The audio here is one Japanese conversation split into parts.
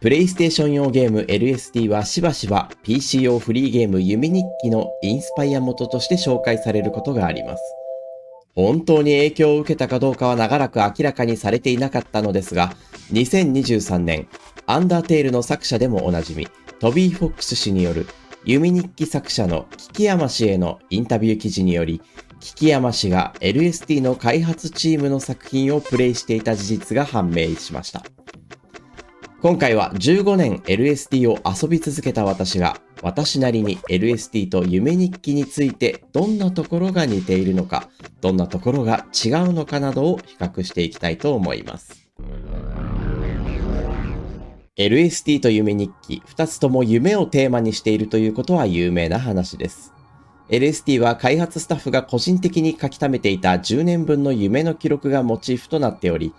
プレイステーション用ゲーム LSD はしばしば PC 用フリーゲーム夢日記のインスパイア元として紹介されることがあります。本当に影響を受けたかどうかは長らく明らかにされていなかったのですが、2023年、アンダーテールの作者でもおなじみ、トビー・フォックス氏による夢日記作者の木山氏へのインタビュー記事により、木山氏が LSD の開発チームの作品をプレイしていた事実が判明しました。今回は15年 LSD を遊び続けた私が、私なりに LSD と夢日記についてどんなところが似ているのか、どんなところが違うのかなどを比較していきたいと思います。LSD と夢日記、2つとも夢をテーマにしているということは有名な話です。LSD は開発スタッフが個人的に書き溜めていた10年分の夢の記録がモチーフとなっており、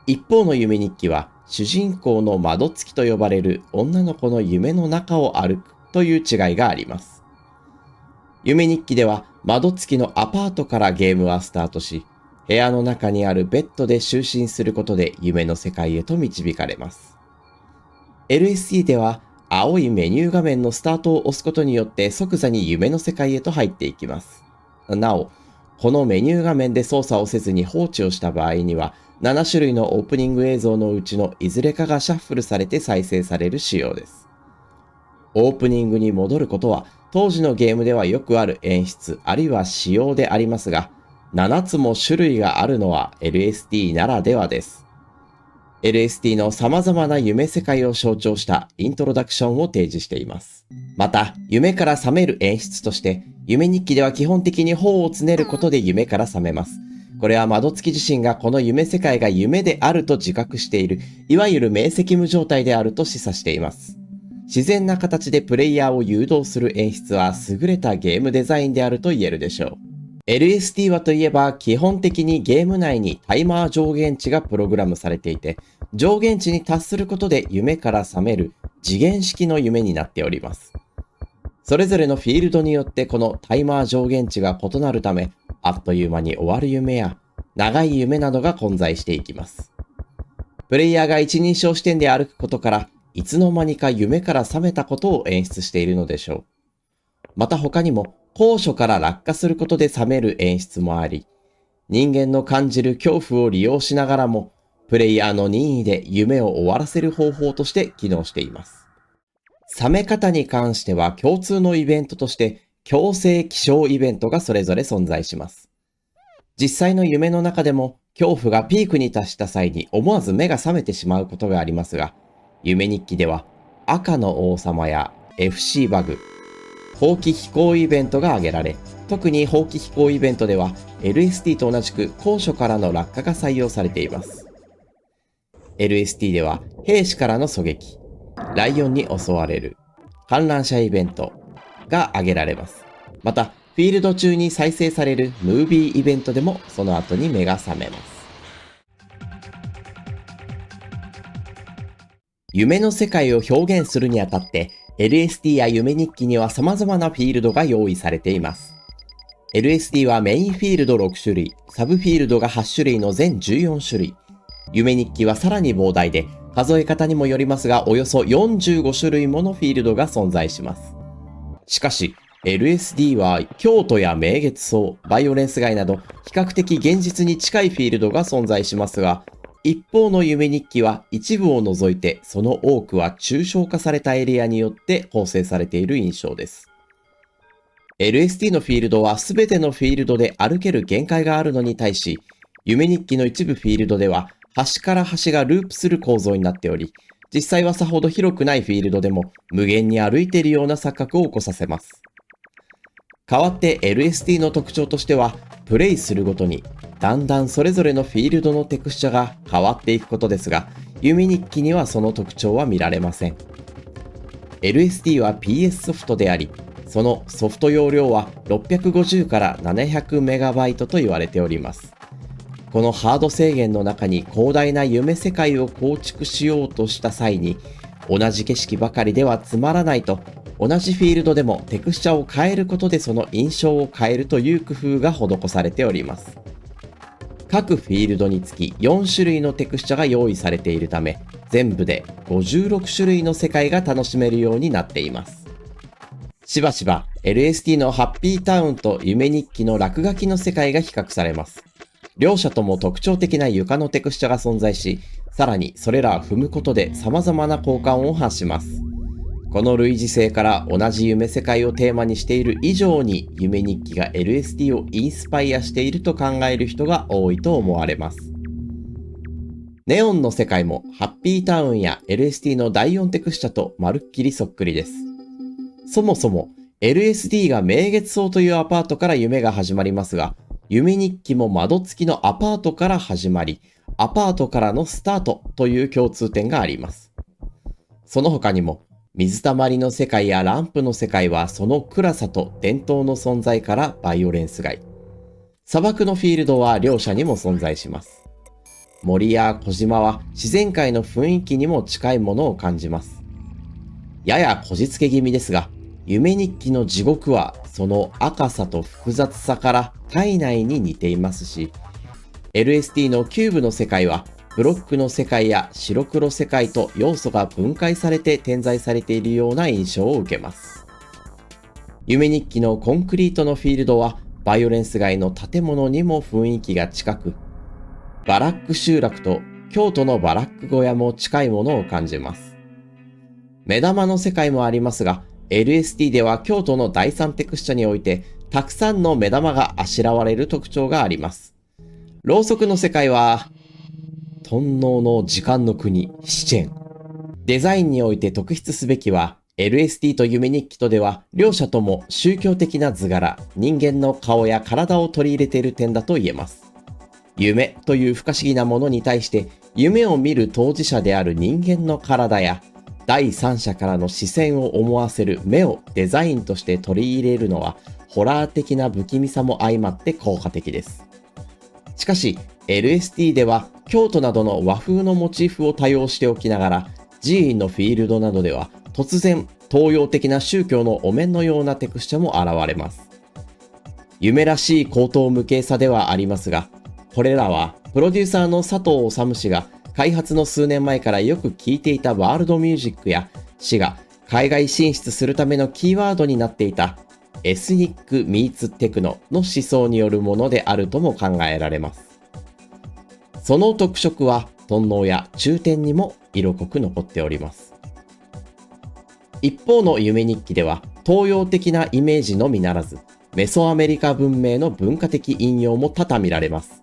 一方の夢日記は主人公の窓月と呼ばれる女の子の夢の中を歩くという違いがあります。夢日記では窓月のアパートからゲームはスタートし、部屋の中にあるベッドで就寝することで夢の世界へと導かれます。LSD では青いメニュー画面のスタートを押すことによって即座に夢の世界へと入っていきます。なお、このメニュー画面で操作をせずに放置をした場合には、7種類のオープニング映像のうちのいずれかがシャッフルされて再生される仕様です。オープニングに戻ることは当時のゲームではよくある演出あるいは仕様でありますが、7つも種類があるのは LSD ならではです。LSD の様々な夢世界を象徴したイントロダクションを提示しています。また、夢から覚める演出として、夢日記では基本的に頬をつねることで夢から覚めます。これは窓月自身がこの夢世界が夢であると自覚している、いわゆる明晰夢状態であると示唆しています。自然な形でプレイヤーを誘導する演出は優れたゲームデザインであると言えるでしょう。LSD はといえば基本的にゲーム内にタイマー上限値がプログラムされていて、上限値に達することで夢から覚める次元式の夢になっております。それぞれのフィールドによってこのタイマー上限値が異なるため、あっという間に終わる夢や長い夢などが混在していきます。プレイヤーが一人称視点で歩くことから、いつの間にか夢から覚めたことを演出しているのでしょう。また他にも高所から落下することで覚める演出もあり、人間の感じる恐怖を利用しながらも、プレイヤーの任意で夢を終わらせる方法として機能しています。覚め方に関しては共通のイベントとして強制起床イベントがそれぞれ存在します。実際の夢の中でも恐怖がピークに達した際に思わず目が覚めてしまうことがありますが、夢日記では赤の王様や FC バグ、ほうき飛行イベントが挙げられ、特にほうき飛行イベントでは LSD と同じく高所からの落下が採用されています。LSD では兵士からの狙撃、ライオンに襲われる、観覧車イベントが挙げられます。また、フィールド中に再生されるムービーイベントでもその後に目が覚めます。夢の世界を表現するにあたって、LSD や夢日記には様々なフィールドが用意されています。LSD はメインフィールド6種類、サブフィールドが8種類の全14種類。夢日記はさらに膨大で、数え方にもよりますが、およそ45種類ものフィールドが存在します。しかし、LSD は京都や明月荘、バイオレンス街など、比較的現実に近いフィールドが存在しますが、一方の夢日記は一部を除いて、その多くは抽象化されたエリアによって構成されている印象です。LSD のフィールドは全てのフィールドで歩ける限界があるのに対し、夢日記の一部フィールドでは、端から端がループする構造になっており、実際はさほど広くないフィールドでも無限に歩いているような錯覚を起こさせます。代わって LSD の特徴としては、プレイするごとにだんだんそれぞれのフィールドのテクスチャが変わっていくことですが、夢日記にはその特徴は見られません。LSD は PS ソフトであり、そのソフト容量は650から700メガバイトと言われております。このハード制限の中に広大な夢世界を構築しようとした際に、同じ景色ばかりではつまらないと、同じフィールドでもテクスチャを変えることでその印象を変えるという工夫が施されております。各フィールドにつき4種類のテクスチャが用意されているため、全部で56種類の世界が楽しめるようになっています。しばしば LST のハッピータウンと夢日記の落書きの世界が比較されます。両者とも特徴的な床のテクスチャが存在し、さらにそれらを踏むことで様々な効果音を発します。この類似性から同じ夢世界をテーマにしている以上に夢日記が LST をインスパイアしていると考える人が多いと思われます。ネオンの世界もハッピータウンや LST の第4テクスチャとまるっきりそっくりです。そもそも LSD が明月荘というアパートから夢が始まりますが、夢日記も窓付きのアパートから始まり、アパートからのスタートという共通点があります。その他にも、水たまりの世界やランプの世界はその暗さと伝統の存在からバイオレンス街。砂漠のフィールドは両者にも存在します。森や小島は自然界の雰囲気にも近いものを感じます。ややこじつけ気味ですが、夢日記の地獄はその赤さと複雑さから体内に似ていますし、LST のキューブの世界はブロックの世界や白黒世界と要素が分解されて点在されているような印象を受けます。夢日記のコンクリートのフィールドはバイオレンス街の建物にも雰囲気が近く、バラック集落と京都のバラック小屋も近いものを感じます。目玉の世界もありますが、LST では京都の第3テクスチャにおいてたくさんの目玉があしらわれる特徴があります。ろうそくの世界は煩悩の時間の国シチェン。デザインにおいて特筆すべきは LST と夢日記とでは両者とも宗教的な図柄、人間の顔や体を取り入れている点だと言えます。夢という不可思議なものに対して夢を見る当事者である人間の体や第三者からの視線を思わせる目をデザインとして取り入れるのはホラー的な不気味さも相まって効果的です。しかし LST では京都などの和風のモチーフを多用しておきながら寺院のフィールドなどでは突然東洋的な宗教のお面のようなテクスチャも現れます。夢らしい高等無形さではありますが、これらはプロデューサーの佐藤治氏が開発の数年前からよく聴いていたワールドミュージックや氏が海外進出するためのキーワードになっていたエスニック・ミーツ・テクノの思想によるものであるとも考えられます。その特色は煩悩や中点にも色濃く残っております。一方の夢日記では東洋的なイメージのみならずメソアメリカ文明の文化的引用も多々見られます。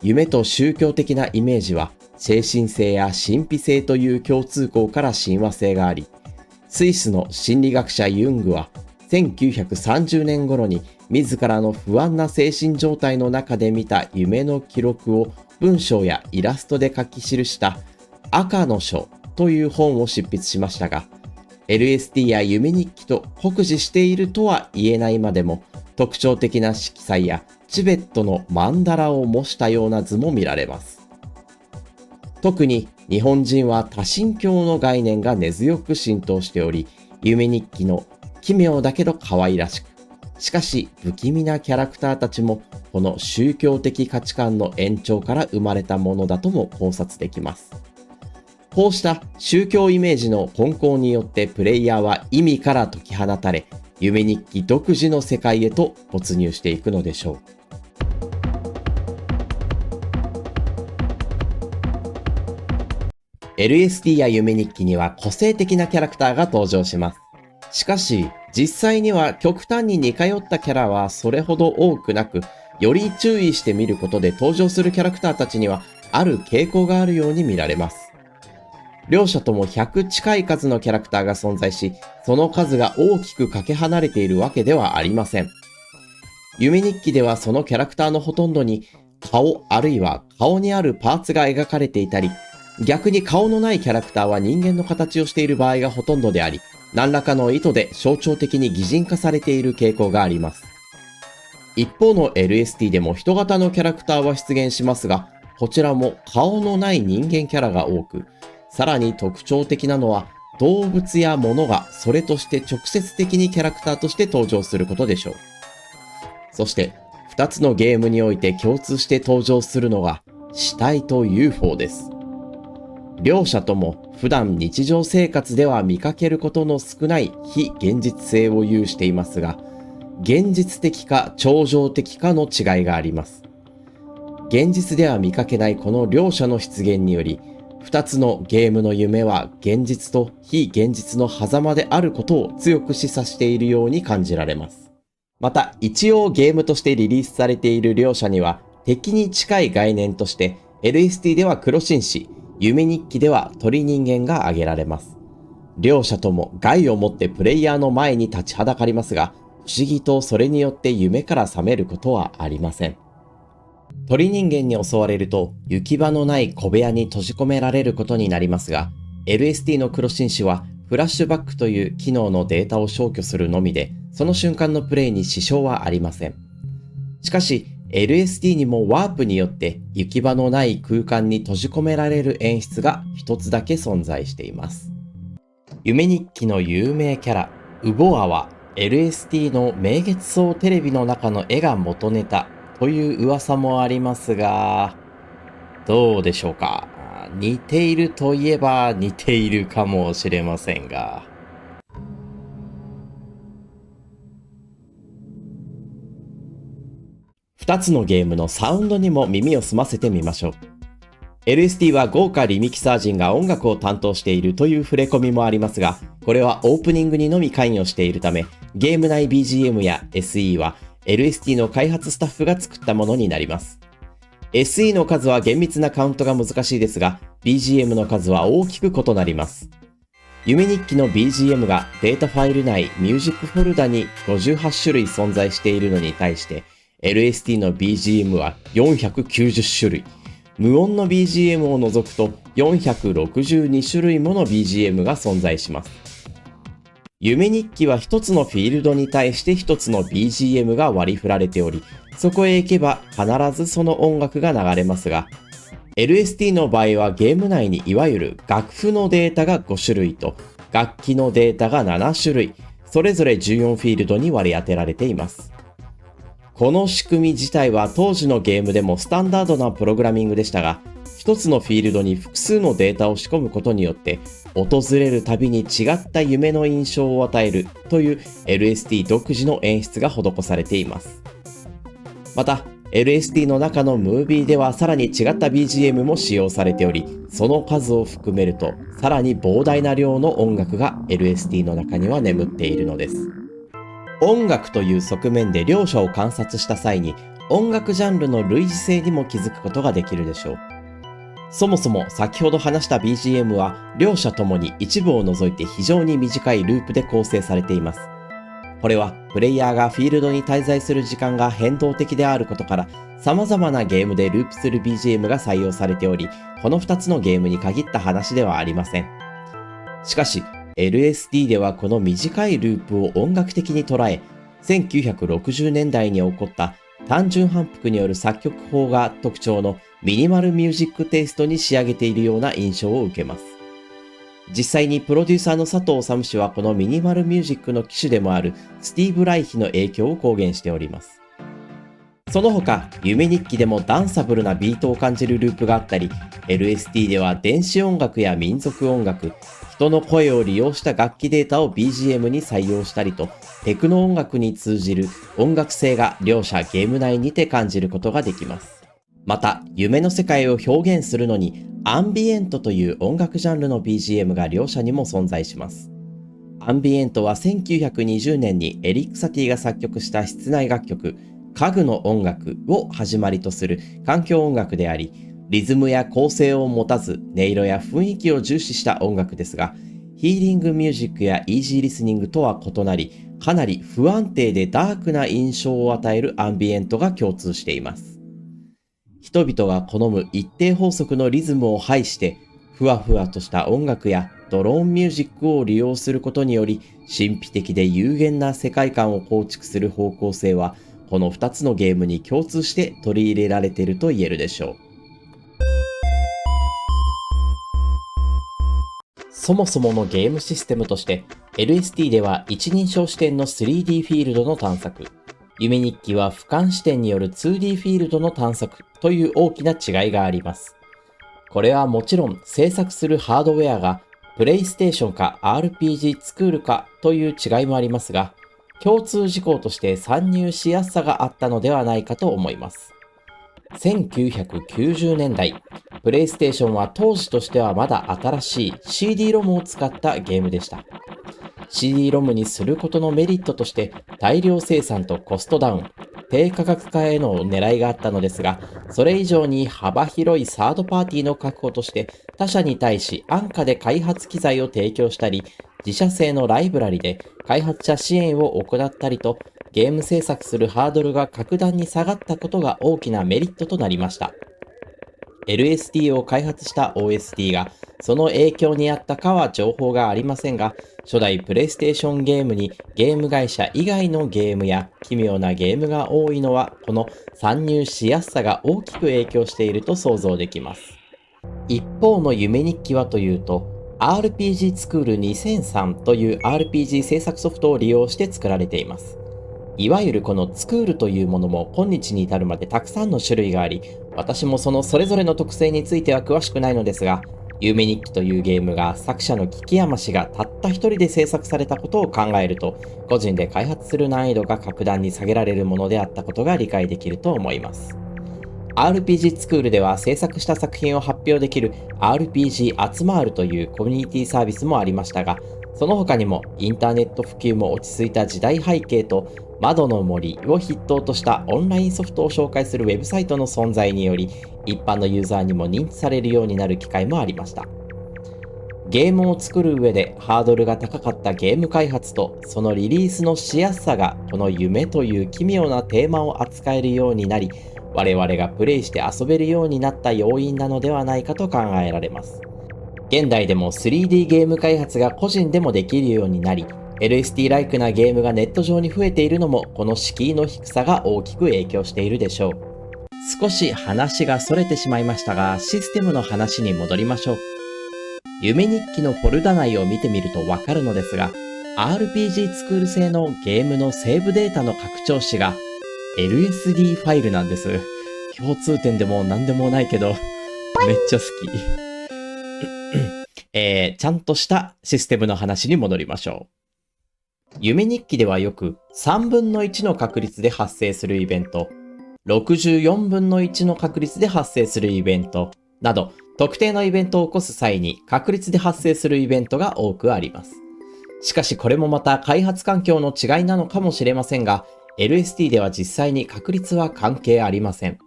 夢と宗教的なイメージは精神性や神秘性という共通項から親和性があり、スイスの心理学者ユングは1930年頃に自らの不安な精神状態の中で見た夢の記録を文章やイラストで書き記した赤の書という本を執筆しましたが、LSD や夢日記と酷似しているとは言えないまでも特徴的な色彩やチベットのマンダラを模したような図も見られます。特に日本人は多神教の概念が根強く浸透しており、夢日記の奇妙だけど可愛らしく、しかし不気味なキャラクターたちもこの宗教的価値観の延長から生まれたものだとも考察できます。こうした宗教イメージの混交によってプレイヤーは意味から解き放たれ、夢日記独自の世界へと没入していくのでしょう。LSD や夢日記には個性的なキャラクターが登場します。しかし、実際には極端に似通ったキャラはそれほど多くなく、より注意して見ることで登場するキャラクターたちにはある傾向があるように見られます。両者とも100近い数のキャラクターが存在し、その数が大きくかけ離れているわけではありません。夢日記ではそのキャラクターのほとんどに顔あるいは顔にあるパーツが描かれていたり、逆に顔のないキャラクターは人間の形をしている場合がほとんどであり、何らかの意図で象徴的に擬人化されている傾向があります。一方の LST でも人型のキャラクターは出現しますが、こちらも顔のない人間キャラが多く、さらに特徴的なのは動物や物がそれとして直接的にキャラクターとして登場することでしょう。そして2つのゲームにおいて共通して登場するのが死体と UFO です。両者とも普段日常生活では見かけることの少ない非現実性を有していますが、現実的か超常的かの違いがあります。現実では見かけないこの両者の出現により、2つのゲームの夢は現実と非現実の狭間であることを強く示唆しているように感じられます。また、一応ゲームとしてリリースされている両者には、敵に近い概念として LST では黒紳士、夢日記では鳥人間が挙げられます。両者とも害をもってプレイヤーの前に立ちはだかりますが、不思議とそれによって夢から覚めることはありません。鳥人間に襲われると行き場のない小部屋に閉じ込められることになりますが、LST の黒紳士はフラッシュバックという機能のデータを消去するのみで、その瞬間のプレイに支障はありません。しかし、LST にもワープによって行き場のない空間に閉じ込められる演出が一つだけ存在しています。夢日記の有名キャラ、ウボアは LST の名月荘テレビの中の絵が元ネタという噂もありますが、どうでしょうか。似ているといえば似ているかもしれませんが。2つのゲームのサウンドにも耳を澄ませてみましょう。LST は豪華リミキサー陣が音楽を担当しているという触れ込みもありますが、これはオープニングにのみ関与しているため、ゲーム内 BGM や SE は LST の開発スタッフが作ったものになります。SE の数は厳密なカウントが難しいですが、BGM の数は大きく異なります。夢日記の BGM がデータファイル内ミュージックフォルダに58種類存在しているのに対して、LST の BGM は490種類。無音の BGM を除くと462種類もの BGM が存在します。夢日記は一つのフィールドに対して一つの BGM が割り振られており、そこへ行けば必ずその音楽が流れますが、LST の場合はゲーム内にいわゆる楽譜のデータが5種類と楽器のデータが7種類、それぞれ14フィールドに割り当てられています。この仕組み自体は当時のゲームでもスタンダードなプログラミングでしたが、一つのフィールドに複数のデータを仕込むことによって、訪れるたびに違った夢の印象を与えるという LST 独自の演出が施されています。また、LST の中のムービーではさらに違った BGM も使用されており、その数を含めるとさらに膨大な量の音楽が LST の中には眠っているのです。音楽という側面で両者を観察した際に、音楽ジャンルの類似性にも気づくことができるでしょう。そもそも先ほど話した BGM は両者ともに一部を除いて非常に短いループで構成されています。これはプレイヤーがフィールドに滞在する時間が変動的であることから様々なゲームでループする BGM が採用されており、この2つのゲームに限った話ではありません。しかし、LSD ではこの短いループを音楽的に捉え、1960年代に起こった単純反復による作曲法が特徴のミニマルミュージックテイストに仕上げているような印象を受けます。実際にプロデューサーの佐藤治氏はこのミニマルミュージックの旗手でもあるスティーブ・ライヒの影響を公言しております。その他、夢日記でもダンサブルなビートを感じるループがあったり、LSD では電子音楽や民族音楽、人の声を利用した楽器データを BGM に採用したりと、テクノ音楽に通じる音楽性が両者ゲーム内にて感じることができます。また、夢の世界を表現するのに、アンビエントという音楽ジャンルの BGM が両者にも存在します。アンビエントは1920年にエリック・サティが作曲した室内楽曲、家具の音楽を始まりとする環境音楽であり、リズムや構成を持たず音色や雰囲気を重視した音楽ですが、ヒーリングミュージックやイージーリスニングとは異なり、かなり不安定でダークな印象を与えるアンビエントが共通しています。人々が好む一定法則のリズムを排して、ふわふわとした音楽やドローンミュージックを利用することにより、神秘的で有限な世界観を構築する方向性は、この2つのゲームに共通して取り入れられていると言えるでしょう。そもそものゲームシステムとして、LSD では一人称視点の 3D フィールドの探索、夢日記は俯瞰視点による 2D フィールドの探索という大きな違いがあります。これはもちろん制作するハードウェアがプレイステーションか RPG スクールかという違いもありますが、共通事項として参入しやすさがあったのではないかと思います。1990年代、プレイステーションは当時としてはまだ新しい CD-ROM を使ったゲームでした。CD-ROM にすることのメリットとして大量生産とコストダウン、低価格化への狙いがあったのですが、それ以上に幅広いサードパーティーの確保として他社に対し安価で開発機材を提供したり、自社製のライブラリで開発者支援を行ったりと、ゲーム制作するハードルが格段に下がったことが大きなメリットとなりました。LSD を開発した OST がその影響にあったかは情報がありませんが、初代プレイステーションゲームにゲーム会社以外のゲームや奇妙なゲームが多いのは、この参入しやすさが大きく影響していると想像できます。一方の夢日記はというと、RPG スクール2003という RPG 制作ソフトを利用して作られています。いわゆるこのスクールというものも今日に至るまでたくさんの種類があり、私もそのそれぞれの特性については詳しくないのですが、夢日記というゲームが作者の木山氏がたった一人で制作されたことを考えると、個人で開発する難易度が格段に下げられるものであったことが理解できると思います。RPG スクールでは制作した作品を発表できる RPG 集まるというコミュニティサービスもありましたが、その他にもインターネット普及も落ち着いた時代背景と窓の森を筆頭としたオンラインソフトを紹介するウェブサイトの存在により、一般のユーザーにも認知されるようになる機会もありました。ゲームを作る上でハードルが高かったゲーム開発とそのリリースのしやすさが、この夢という奇妙なテーマを扱えるようになり、我々がプレイして遊べるようになった要因なのではないかと考えられます。現代でも 3D ゲーム開発が個人でもできるようになり、LSD ライクなゲームがネット上に増えているのも、この敷居の低さが大きく影響しているでしょう。少し話が逸れてしまいましたが、システムの話に戻りましょう。夢日記のフォルダ内を見てみるとわかるのですが、RPG スクール製のゲームのセーブデータの拡張子が LSD ファイルなんです。共通点でも何でもないけど、めっちゃ好き。ちゃんとしたシステムの話に戻りましょう。夢日記ではよく3分の1の確率で発生するイベント、64分の1の確率で発生するイベントなど、特定のイベントを起こす際に確率で発生するイベントが多くあります。しかしこれもまた開発環境の違いなのかもしれませんが、LSD では実際に確率は関係ありません。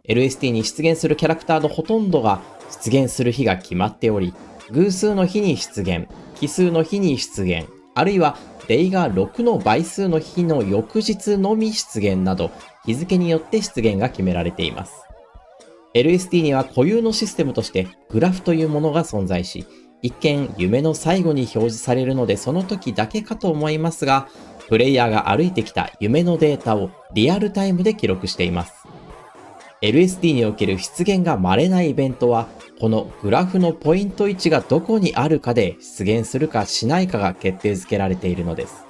LSD に出現するキャラクターのほとんどが出現する日が決まっており、偶数の日に出現、奇数の日に出現、あるいはデイが6の倍数の日の翌日のみ出現など、日付によって出現が決められています。LSD には固有のシステムとしてグラフというものが存在し、一見夢の最後に表示されるのでその時だけかと思いますが、プレイヤーが歩いてきた夢のデータをリアルタイムで記録しています。LSD における出現が稀なイベントは、このグラフのポイント位置がどこにあるかで出現するかしないかが決定づけられているのです。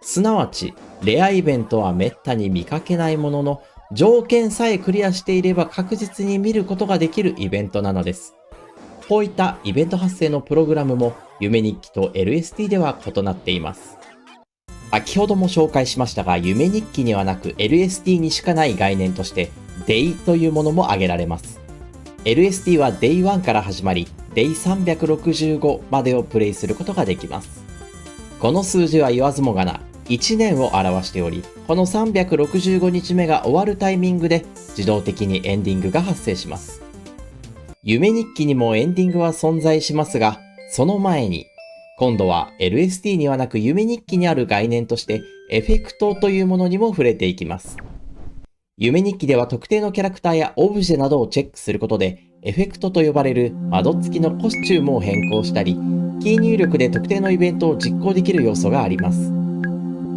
すなわち、レアイベントは滅多に見かけないものの、条件さえクリアしていれば確実に見ることができるイベントなのです。こういったイベント発生のプログラムも夢日記と LSD では異なっています。先ほども紹介しましたが、夢日記にはなく LSD にしかない概念として Day というものも挙げられます。LSD は Day1 から始まり Day365 までをプレイすることができます。この数字は言わずもがな1年を表しており、この365日目が終わるタイミングで自動的にエンディングが発生します。夢日記にもエンディングは存在しますが、その前に今度は LSD にはなく夢日記にある概念としてエフェクトというものにも触れていきます。夢日記では特定のキャラクターやオブジェなどをチェックすることでエフェクトと呼ばれる窓付きのコスチュームを変更したり、キー入力で特定のイベントを実行できる要素があります。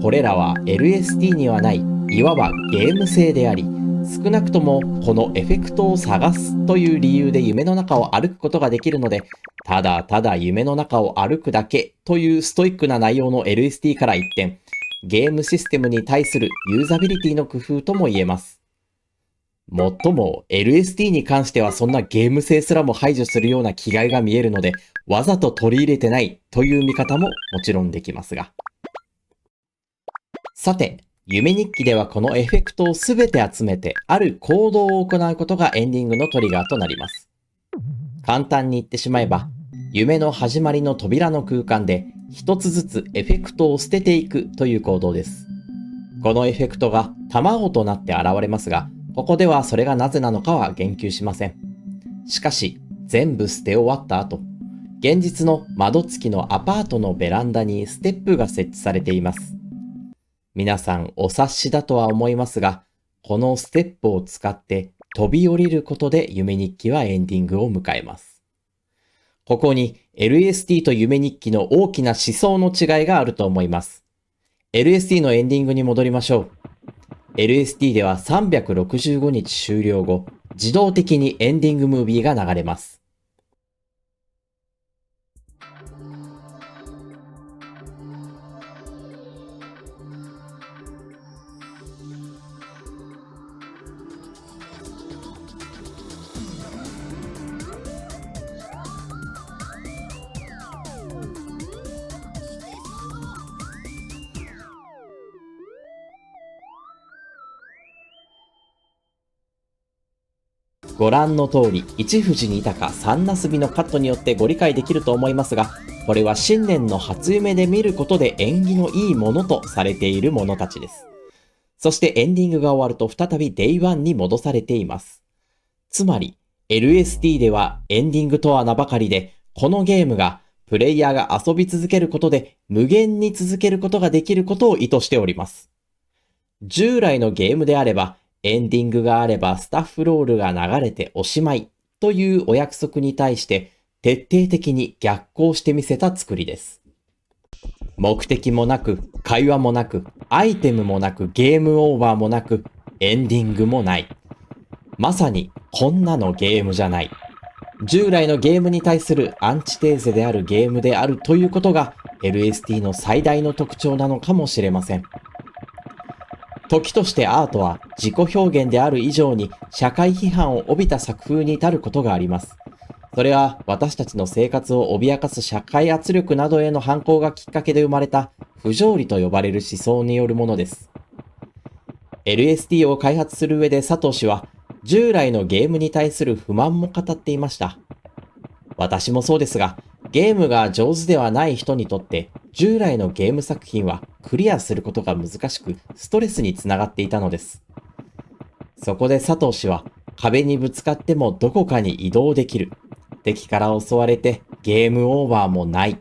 これらは LSD にはない、いわばゲーム性であり、少なくともこのエフェクトを探すという理由で夢の中を歩くことができるので、ただただ夢の中を歩くだけというストイックな内容の LSD から一転、ゲームシステムに対するユーザビリティの工夫とも言えます。もっとも LSD に関してはそんなゲーム性すらも排除するような気概が見えるので、わざと取り入れてないという見方ももちろんできますが。さて、夢日記ではこのエフェクトをすべて集めてある行動を行うことがエンディングのトリガーとなります。簡単に言ってしまえば、夢の始まりの扉の空間で一つずつエフェクトを捨てていくという行動です。このエフェクトが卵となって現れますが、ここではそれがなぜなのかは言及しません。しかし、全部捨て終わった後、現実の窓付きのアパートのベランダにステップが設置されています。皆さんお察しだとは思いますが、このステップを使って飛び降りることで夢日記はエンディングを迎えます。ここに LSD と夢日記の大きな思想の違いがあると思います。LSD のエンディングに戻りましょう。LSD では365日終了後、自動的にエンディングムービーが流れます。ご覧の通り、一富士二鷹三なすびのカットによってご理解できると思いますが、これは新年の初夢で見ることで縁起のいいものとされているものたちです。そしてエンディングが終わると再び Day1 に戻されています。つまり、LSD ではエンディングとは名ばかりで、このゲームがプレイヤーが遊び続けることで無限に続けることができることを意図しております。従来のゲームであれば、エンディングがあればスタッフロールが流れておしまいというお約束に対して徹底的に逆行してみせた作りです。目的もなく、会話もなく、アイテムもなく、ゲームオーバーもなく、エンディングもない。まさにこんなのゲームじゃない。従来のゲームに対するアンチテーゼであるゲームであるということが LSD の最大の特徴なのかもしれません。時としてアートは自己表現である以上に社会批判を帯びた作風に至ることがあります。それは私たちの生活を脅かす社会圧力などへの反抗がきっかけで生まれた不条理と呼ばれる思想によるものです。LSD を開発する上で佐藤氏は従来のゲームに対する不満も語っていました。私もそうですが、ゲームが上手ではない人にとって従来のゲーム作品はクリアすることが難しくストレスにつながっていたのです。そこで佐藤氏は壁にぶつかってもどこかに移動できる。敵から襲われてゲームオーバーもない。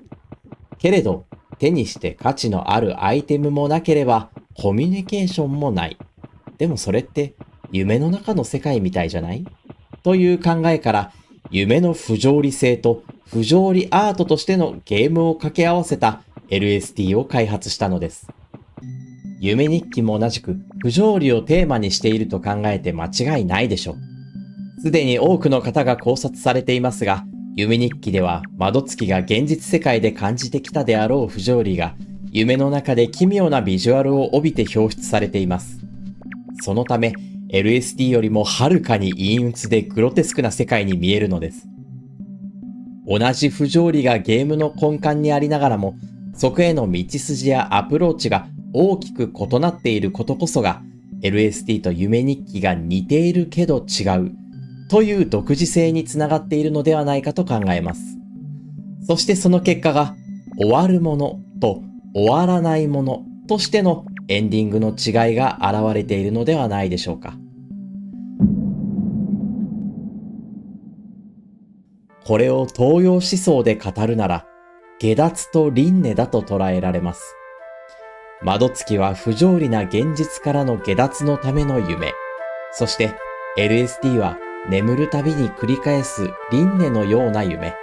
けれど手にして価値のあるアイテムもなければコミュニケーションもない。でもそれって夢の中の世界みたいじゃない？という考えから夢の不条理性と不条理アートとしてのゲームを掛け合わせた LSD を開発したのです。夢日記も同じく不条理をテーマにしていると考えて間違いないでしょう。すでに多くの方が考察されていますが、夢日記では窓月が現実世界で感じてきたであろう不条理が夢の中で奇妙なビジュアルを帯びて表出されています。そのため LSD よりもはるかに陰鬱でグロテスクな世界に見えるのです。同じ不条理がゲームの根幹にありながらも、そこへの道筋やアプローチが大きく異なっていることこそが、LSD と夢日記が似ているけど違うという独自性につながっているのではないかと考えます。そしてその結果が、終わるものと終わらないものとしてのエンディングの違いが現れているのではないでしょうか。これを東洋思想で語るなら、下脱と輪廻だと捉えられます。窓月は不条理な現実からの下脱のための夢。そして LSD は眠るたびに繰り返す輪廻のような夢。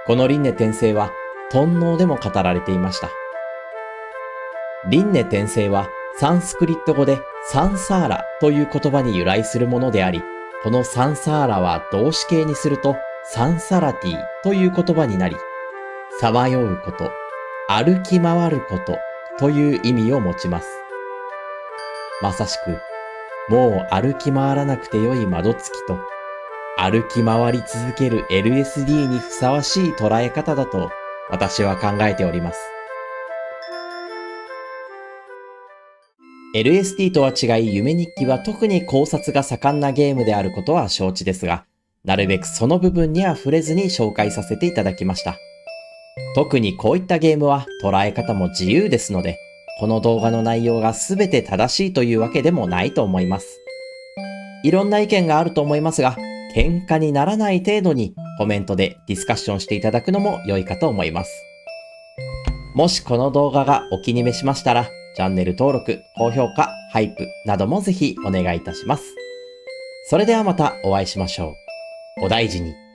この輪廻転生は頓能でも語られていました。輪廻転生はサンスクリット語でサンサーラという言葉に由来するものであり、このサンサーラは動詞形にするとサンサラティという言葉になり、さまようこと、歩き回ることという意味を持ちます。まさしく、もう歩き回らなくてよい窓付きと、歩き回り続ける LSD にふさわしい捉え方だと私は考えております。LSD とは違い夢日記は特に考察が盛んなゲームであることは承知ですが、なるべくその部分には触れずに紹介させていただきました。特にこういったゲームは捉え方も自由ですので、この動画の内容が全て正しいというわけでもないと思います。いろんな意見があると思いますが、喧嘩にならない程度にコメントでディスカッションしていただくのも良いかと思います。もしこの動画がお気に召しましたら、チャンネル登録、高評価、ハイプなどもぜひお願いいたします。それではまたお会いしましょう。お大事に。